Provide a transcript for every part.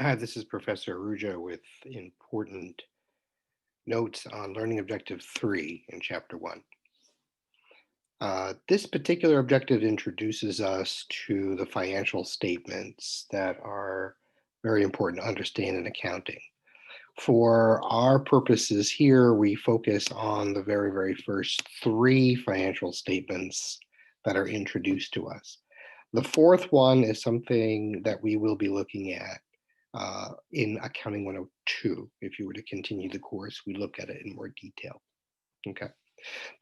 Hi, this is Professor Arujo with important notes on Learning Objective 3 in Chapter 1. This particular objective introduces us to the financial statements that are very important to understand in accounting. For our purposes here, we focus on the very first three financial statements that are introduced to us. The fourth one is something that we will be looking at in Accounting 102. If you were to continue the course, we look at it in more detail. Okay.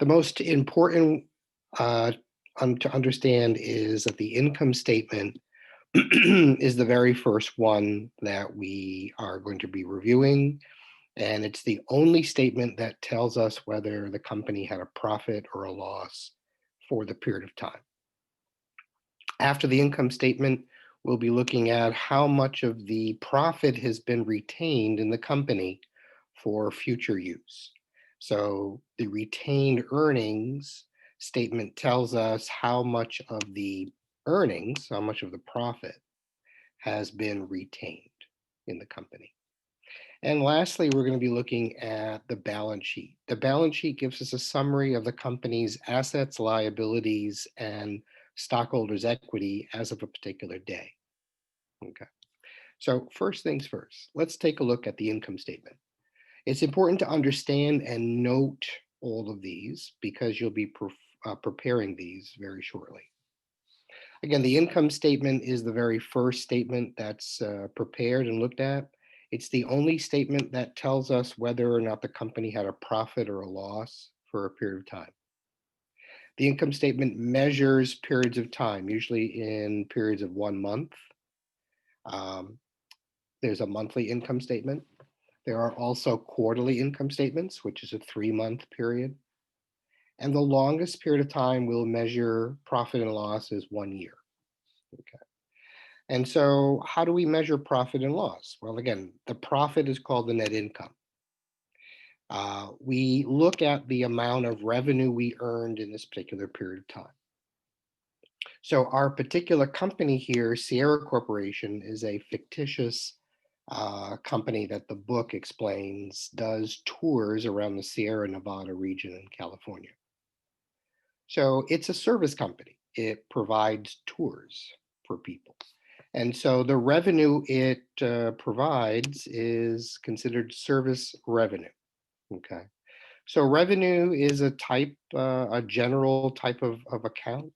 The most important uh, to understand is that the income statement is the very first one that we are going to be reviewing. And it's the only statement that tells us whether the company had a profit or a loss for the period of time. After the income statement, we'll be looking at how much of the profit has been retained in the company for future use. So the retained earnings statement tells us how much of the earnings, how much of the profit has been retained in the company. And lastly, we're going to be looking at the balance sheet. The balance sheet gives us a summary of the company's assets, liabilities, and stockholders' equity as of a particular day. Okay. So first things first, let's take a look at the income statement. It's important to understand and note all of these because you'll be preparing these very shortly. Again, the income statement is the very first statement that's prepared and looked at. It's the only statement that tells us whether or not the company had a profit or a loss for a period of time. The income statement measures periods of time, usually in periods of 1 month. Um, there's a monthly income statement. There are also quarterly income statements, which is a 3 month period. And the longest period of time we'll measure profit and loss is 1 year. Okay. And so, how do we measure profit and loss? Well, again, the profit is called the net income. We look at the amount of revenue we earned in this particular period of time. So, our particular company here, Sierra Corporation, is a fictitious company that the book explains does tours around the Sierra Nevada region in California. So, it's a service company, it provides tours for people. And so the revenue it provides is considered service revenue. Okay. So revenue is a general type of account.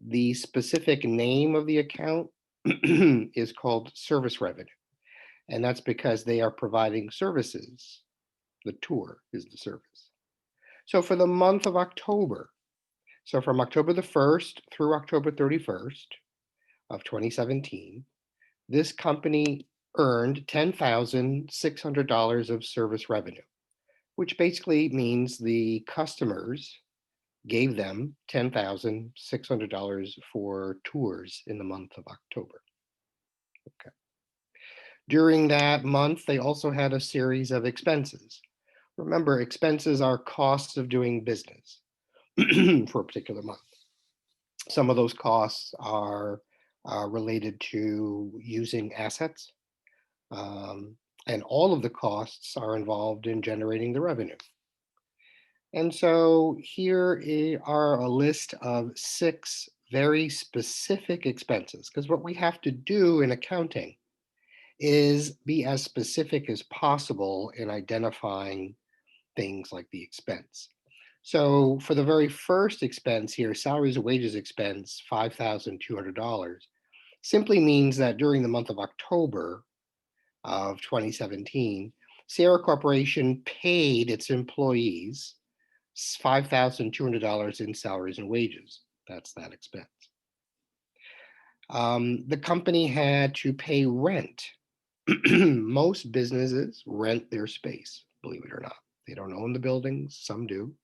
The specific name of the account is called service revenue. And that's because they are providing services. The tour is the service. So for the month of October, so from October the 1st through October 31st of 2017, this company earned $10,600 of service revenue, which basically means the customers gave them $10,600 for tours in the month of October. Okay. During that month, they also had a series of expenses. Remember, expenses are costs of doing business for a particular month. Some of those costs are related to using assets, um, and all of the costs are involved in generating the revenue. And so here are a list of 6 very specific expenses, because what we have to do in accounting is be as specific as possible in identifying things like the expense. So for the very first expense here, salaries and wages expense, $5,200, simply means that during the month of October of 2017, Sierra Corporation paid its employees $5,200 in salaries and wages. That's that expense. The company had to pay rent. Most businesses rent their space, believe it or not. They don't own the buildings, some do.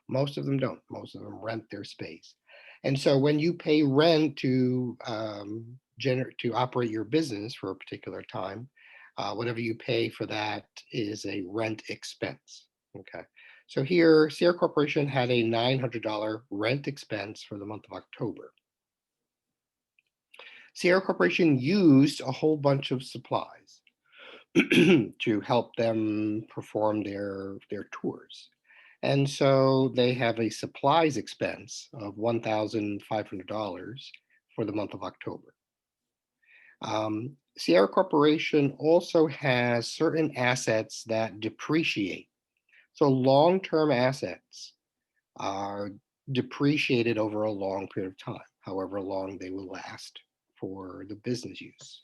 Most of them don't. Most of them rent their space. And so when you pay rent to operate your business for a particular time, whatever you pay for that is a rent expense. Okay. So here, Sierra Corporation had a $900 rent expense for the month of October. Sierra Corporation used a whole bunch of supplies to help them perform their tours. And so they have a supplies expense of $1,500 for the month of October. Sierra Corporation also has certain assets that depreciate. So long-term assets are depreciated over a long period of time, however long they will last for the business use.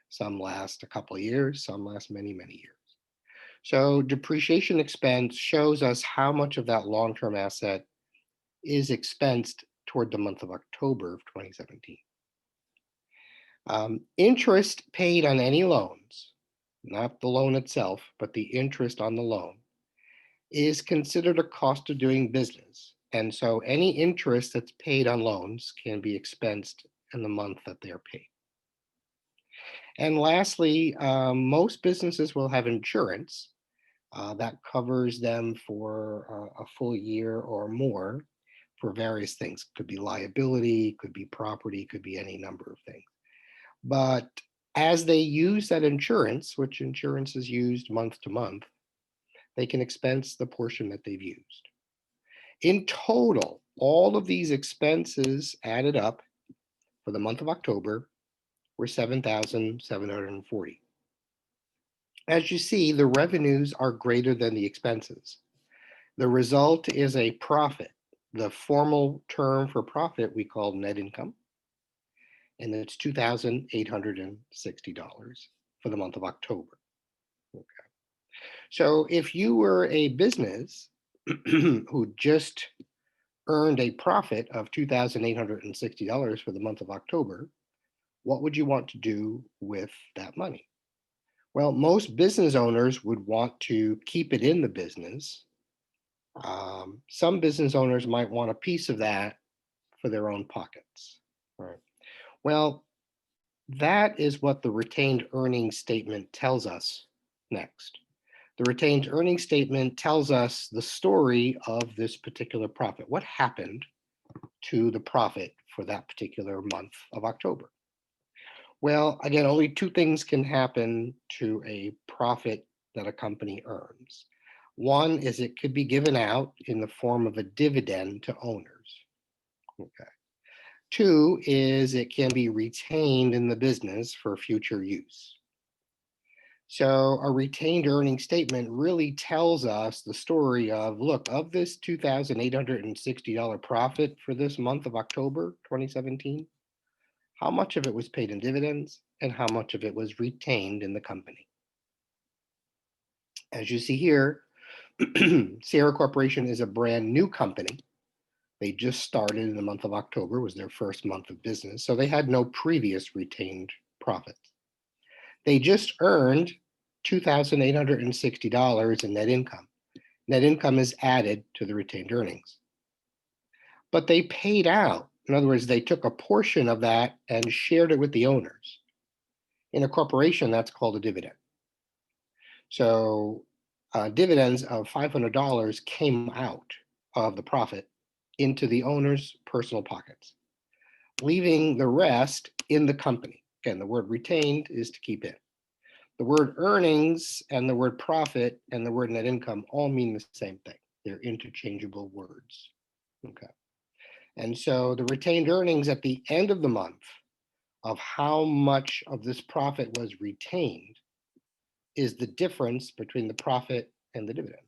Some last a couple of years, some last many, many years. So depreciation expense shows us how much of that long-term asset is expensed toward the month of October of 2017. Interest paid on any loans, not the loan itself, but the interest on the loan, is considered a cost of doing business. And so any interest that's paid on loans can be expensed in the month that they're paid. And lastly, most businesses will have insurance that covers them for a full year or more for various things. Could be liability, could be property, could be any number of things. But as they use that insurance, which insurance is used month to month, they can expense the portion that they've used. In total, all of these expenses added up for the month of October were 7,740. As you see, the revenues are greater than the expenses. The result is a profit. The formal term for profit we call net income, and it's $2,860 for the month of October. Okay. So if you were a business who just earned a profit of $2,860 for the month of October, what would you want to do with that money? Well, most business owners would want to keep it in the business. Some business owners might want a piece of that for their own pockets. Right. Well, that is what the retained earnings statement tells us next. The retained earnings statement tells us the story of this particular profit. What happened to the profit for that particular month of October? Well, again, only two things can happen to a profit that a company earns. One is it could be given out in the form of a dividend to owners. Okay. Two is it can be retained in the business for future use. So a retained earnings statement really tells us the story of, look, of this $2,860 profit for this month of October 2017, how much of it was paid in dividends and how much of it was retained in the company. As you see here, Sierra Corporation is a brand new company. They just started in the month of October, was their first month of business, so they had no previous retained profits. They just earned $2,860 in net income. Net income is added to the retained earnings. But they paid out. In other words, they took a portion of that and shared it with the owners. In a corporation, that's called a dividend. So dividends of $500 came out of the profit into the owner's personal pockets, leaving the rest in the company. Again, the word retained is to keep in. The word earnings and the word profit and the word net income all mean the same thing. They're interchangeable words. Okay. And so the retained earnings at the end of the month of how much of this profit was retained is the difference between the profit and the dividend.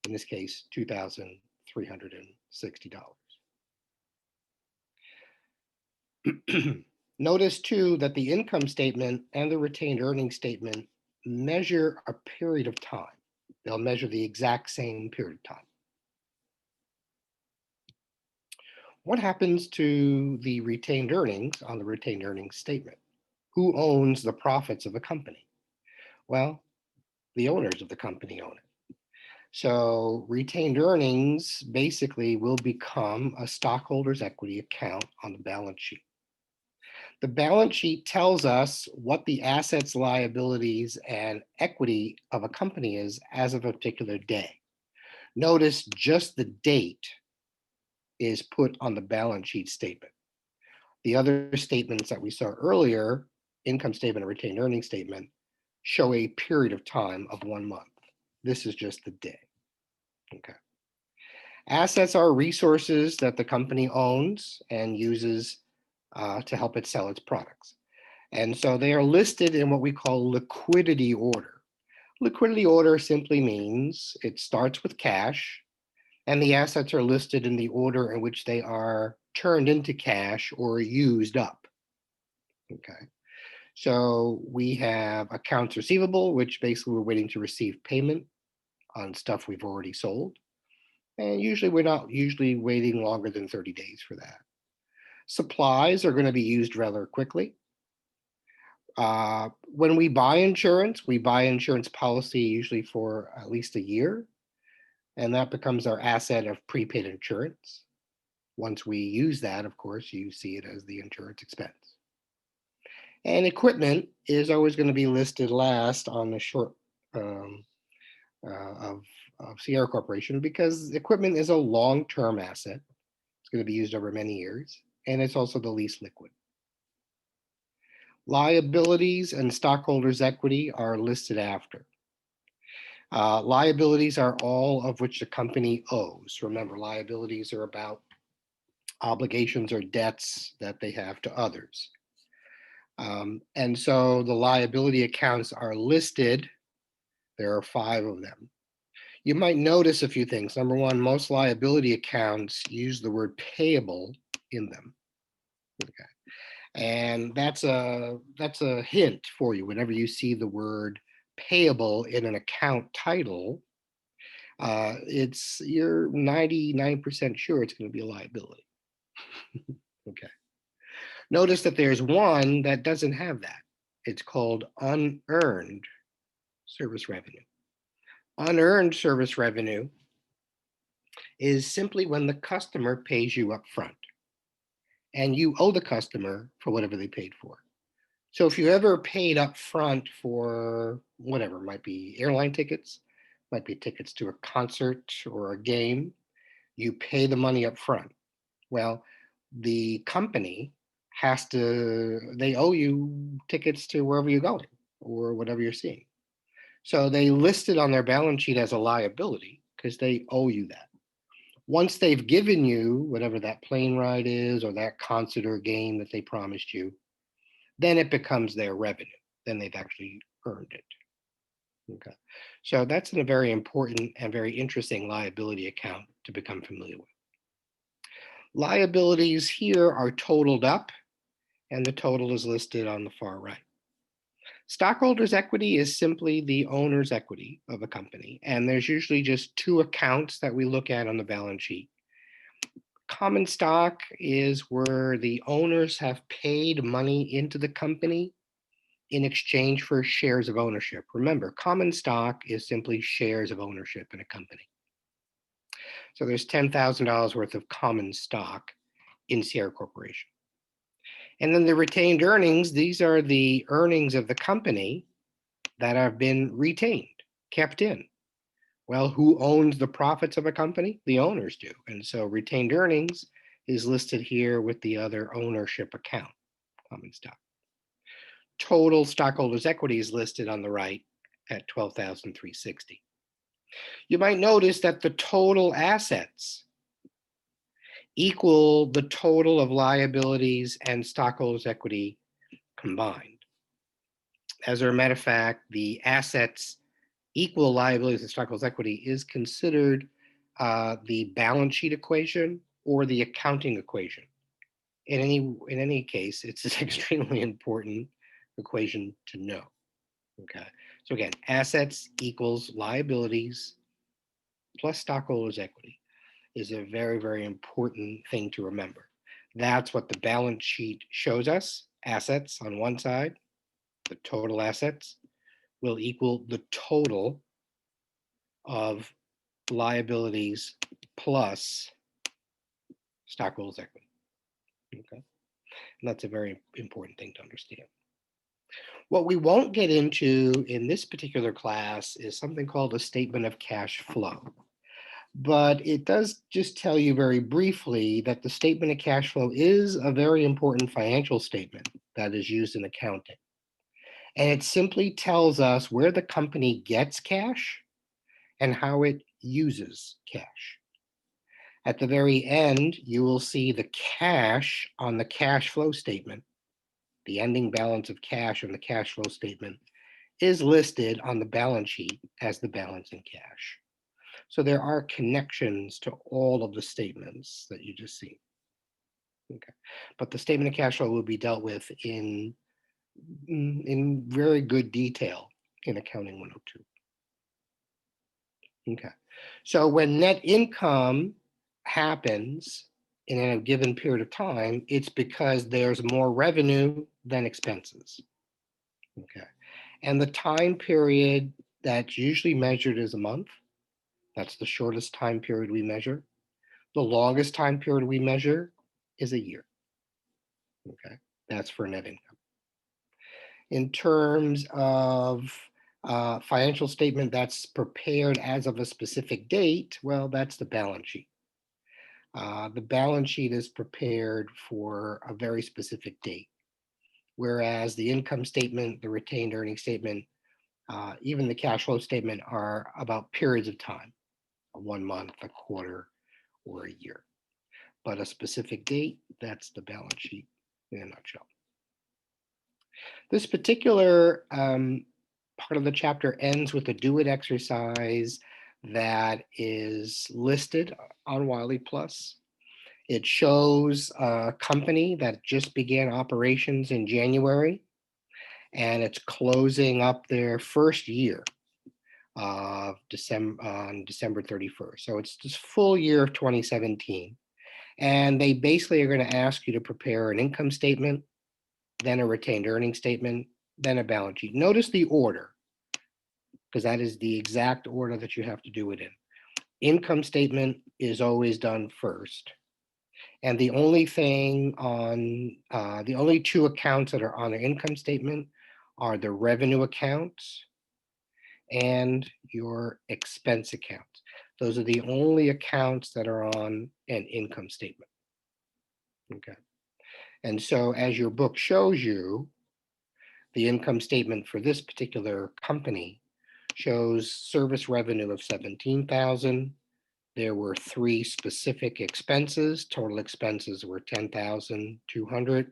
In this case, $2,360. Notice too that the income statement and the retained earnings statement measure a period of time. They'll measure the exact same period of time. What happens to the retained earnings on the retained earnings statement? Who owns the profits of the company? Well, the owners of the company own it. So retained earnings basically will become a stockholder's equity account on the balance sheet. The balance sheet tells us what the assets, liabilities, and equity of a company is as of a particular day. Notice just the date is put on the balance sheet statement. The other statements that we saw earlier, income statement and retained earnings statement, show a period of time of 1 month. This is just the day. Okay. Assets are resources that the company owns and uses to help it sell its products. And so they are listed in what we call liquidity order. Liquidity order simply means it starts with cash, and the assets are listed in the order in which they are turned into cash or used up. Okay. So we have accounts receivable, which basically we're waiting to receive payment on stuff we've already sold. And usually we're not usually waiting longer than 30 days for that. Supplies are going to be used rather quickly. When we buy insurance policy usually for at least a year, and that becomes our asset of prepaid insurance. Once we use that, of course, you see it as the insurance expense. And equipment is always going to be listed last on the short of Sierra Corporation because equipment is a long-term asset. It's going to be used over many years, and it's also the least liquid. Liabilities and stockholders' equity are listed after. Liabilities are all of which the company owes. Remember, liabilities are about obligations or debts that they have to others. And so the liability accounts are listed. There are 5 of them. You might notice a few things. Number one, most liability accounts use the word payable in them. Okay. And that's a hint for you. Whenever you see the word payable in an account title, you're 99% sure it's going to be a liability. Okay. Notice that there's one that doesn't have that. It's called unearned service revenue. Unearned service revenue is simply when the customer pays you up front and you owe the customer for whatever they paid for. So if you ever paid up front for whatever, might be airline tickets, might be tickets to a concert or a game, you pay the money up front. Well, the company they owe you tickets to wherever you're going or whatever you're seeing. So they list it on their balance sheet as a liability because they owe you that. Once they've given you whatever that plane ride is or that concert or game that they promised you, then it becomes their revenue. Then they've actually earned it. Okay. So that's a very important and very interesting liability account to become familiar with. Liabilities here are totaled up, and the total is listed on the far right. Stockholders' equity is simply the owner's equity of a company, and there's usually just 2 accounts that we look at on the balance sheet. Common stock is where the owners have paid money into the company in exchange for shares of ownership. Remember, common stock is simply shares of ownership in a company. So there's $10,000 worth of common stock in Sierra Corporation. And then the retained earnings, these are the earnings of the company that have been retained, kept in. Well, who owns the profits of a company? The owners do. And so retained earnings is listed here with the other ownership account, common stock. Total stockholders' equity is listed on the right at $12,360. You might notice that the total assets equal the total of liabilities and stockholders' equity combined. As a matter of fact, the assets equal liabilities and stockholders' equity is considered the balance sheet equation or the accounting equation. In any case, it's an extremely important equation to know. Okay. So again, assets equals liabilities plus stockholders' equity is a very, very important thing to remember. That's what the balance sheet shows us. Assets on one side, the total assets will equal the total of liabilities plus stockholders' equity. Okay. And that's a very important thing to understand. What we won't get into in this particular class is something called a statement of cash flow. But it does just tell you very briefly that the statement of cash flow is a very important financial statement that is used in accounting. And it simply tells us where the company gets cash and how it uses cash. At the very end, you will see the cash on the cash flow statement. The ending balance of cash on the cash flow statement is listed on the balance sheet as the balance in cash. So there are connections to all of the statements that you just see. Okay. But the statement of cash flow will be dealt with in very good detail in Accounting 102. Okay. So when net income happens in a given period of time, it's because there's more revenue than expenses. Okay. And the time period that's usually measured is a month. That's the shortest time period we measure. The longest time period we measure is a year. Okay. That's for net income. In terms of financial statement that's prepared as of a specific date, well, that's the balance sheet. The balance sheet is prepared for a very specific date, whereas the income statement, the retained earnings statement, even the cash flow statement are about periods of time, 1 month, a quarter, or a year. But a specific date, that's the balance sheet in a nutshell. This particular part of the chapter ends with a Doit exercise that is listed on Wiley Plus. It shows a company that just began operations in January, and it's closing up their first year of on December 31st. So it's this full year of 2017. And they basically are going to ask you to prepare an income statement, then a retained earnings statement, then a balance sheet. Notice the order, because that is the exact order that you have to do it in. Income statement is always done first. And the only thing on, the only two accounts that are on the income statement are the revenue accounts and your expense accounts. Those are the only accounts that are on an income statement. Okay. And so as your book shows you, the income statement for this particular company shows service revenue of 17,000. There were 3 specific expenses. Total expenses were 10,200.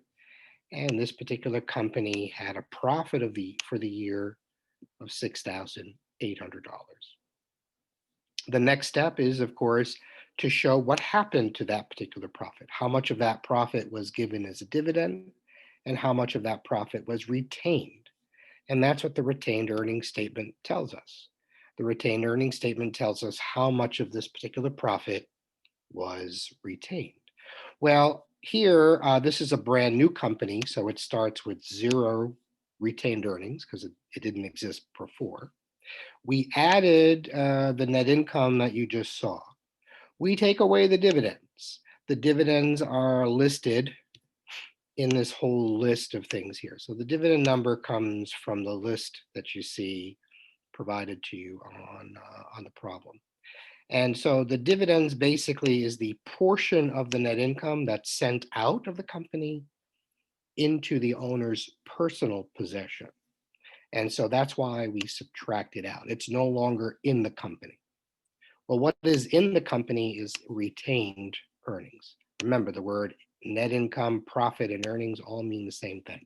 And this particular company had a profit for the year of $6,800. The next step is, of course, to show what happened to that particular profit. How much of that profit was given as a dividend and how much of that profit was retained. And that's what the retained earnings statement tells us. The retained earnings statement tells us how much of this particular profit was retained. Well, here, this is a brand new company, so it starts with 0 retained earnings because it didn't exist before. We added the net income that you just saw. We take away the dividends. The dividends are listed in this whole list of things here. So the dividend number comes from the list that you see provided to you on the problem. And so the dividends basically is the portion of the net income that's sent out of the company into the owner's personal possession. And so that's why we subtract it out. It's no longer in the company. Well, what is in the company is retained earnings. Remember, the word net income, profit, and earnings all mean the same thing.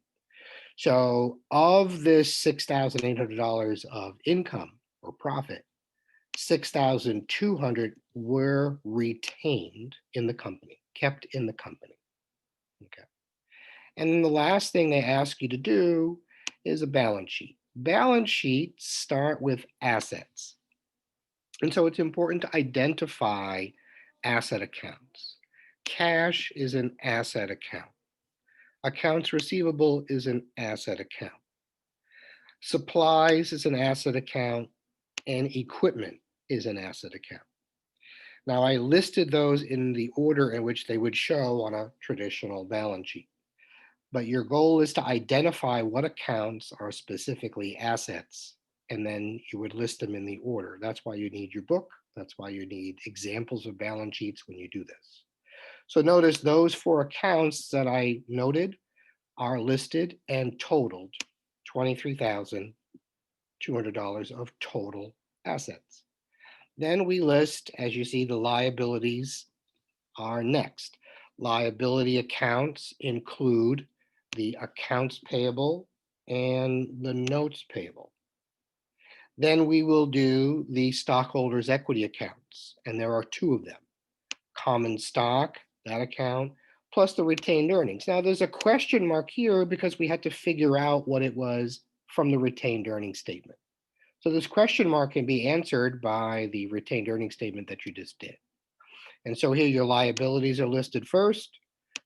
So of this $6,800 of income or profit, 6,200 were retained in the company, kept in the company. Okay. And then the last thing they ask you to do is a balance sheet. Balance sheets start with assets. And so it's important to identify asset accounts. Cash is an asset account. Accounts receivable is an asset account. Supplies is an asset account, and equipment is an asset account. Now, I listed those in the order in which they would show on a traditional balance sheet. But your goal is to identify what accounts are specifically assets, and then you would list them in the order. That's why you need your book That's why you need examples of balance sheets when you do this. So notice those four accounts that I noted are listed and totaled $23,200 of total assets. Then we list, as you see, the liabilities are next. Liability accounts include the accounts payable and the notes payable. Then we will do the stockholders' equity accounts, and there are two of them. Common stock, that account, plus the retained earnings. Now there's a question mark here because we had to figure out what it was from the retained earnings statement. So this question mark can be answered by the retained earnings statement that you just did. And so here your liabilities are listed first.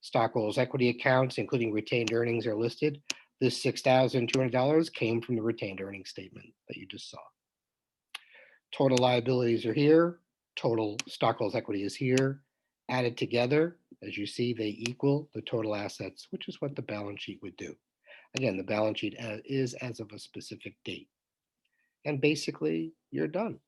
Stockholders' equity accounts, including retained earnings, are listed. This $6,200 came from the retained earnings statement that you just saw. Total liabilities are here. Total stockholders' equity is here. Added together, as you see, they equal the total assets, which is what the balance sheet would do. Again, the balance sheet is as of a specific date. And basically, you're done.